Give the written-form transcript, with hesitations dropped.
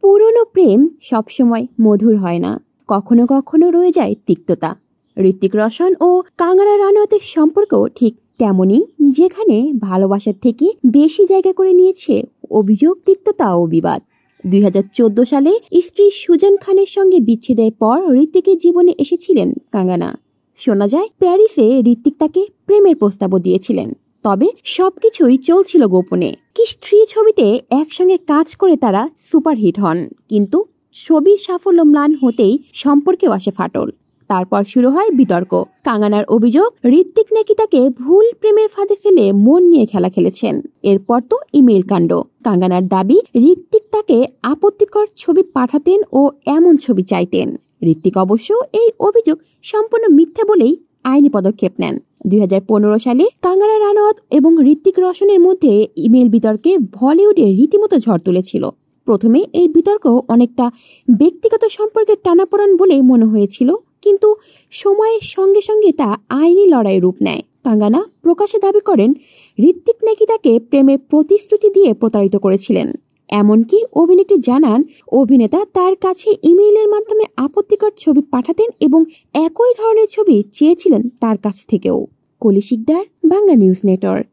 পুরনো প্রেম সবসময় মধুর হয় না, কখনো কখনো রয়ে যায় তিক্ততা। ঋত্বিক রোশন ও কাঙ্গনা রানাওয়াতের সম্পর্ক ঠিক তেমনই, যেখানে ভালোবাসার থেকে বেশি জায়গা করে নিয়েছে অভিযোগ, তিক্ততা ও বিবাদ। 2014 সালে স্ত্রী সুজান খানের সঙ্গে বিচ্ছেদের পর ঋত্বিকের জীবনে এসেছিলেন কাঙ্গনা। শোনা যায় প্যারিসে ঋত্বিক তাকে প্রেমের প্রস্তাবও দিয়েছিলেন, তবে সবকিছুই চলছিল গোপনে। কি স্ত্রী ছবিতে একসঙ্গে কাজ করে তারা সুপারহিট হন, কিন্তু ছবির সাফল্য ম্লান হতেই সম্পর্কেও আসে ফাটল। তারপর শুরু হয় বিতর্ক। কাঙ্গনার অভিযোগ, ঋত্বিক নাকি তাকে ভুল প্রেমের ফাঁদে ফেলে মন নিয়ে খেলা খেলেছেন। এরপর তো ইমেইল কাণ্ড। কাঙ্গনার দাবি, ঋত্বিক তাকে আপত্তিকর ছবি পাঠাতেন ও এমন ছবি চাইতেন। ঋত্বিক অবশ্য এই অভিযোগ সম্পূর্ণ মিথ্যা বলেই আইনি পদক্ষেপ নেন। 2015 সালে কাঙ্গনা রানাওয়াত এবং ঋত্বিক রোশনের মধ্যে ইমেল বিতর্কে বলিউডে রীতিমতো ঝড় তুলেছিল। প্রথমে এই বিতর্ক অনেকটা ব্যক্তিগত সম্পর্কের টানাপোড়েন বলেই মনে হয়েছিল, কিন্তু সময়ের সঙ্গে সঙ্গে তা আইনি লড়াই রূপ নেয়। কাঙ্গনা প্রকাশ্যে দাবি করেন, ঋত্বিক নাকি তাকে প্রেমের প্রতিশ্রুতি দিয়ে প্রতারিত করেছিলেন। এমনকি অভিনেত্রী জানান, অভিনেতা তার কাছে ইমেইলের মাধ্যমে আপত্তিকর ছবি পাঠাতেন এবং একই ধরনের ছবি চেয়েছিলেন তার কাছ থেকেও। কলি শিকদার, বাংলা নিউজ নেটওয়ার্ক।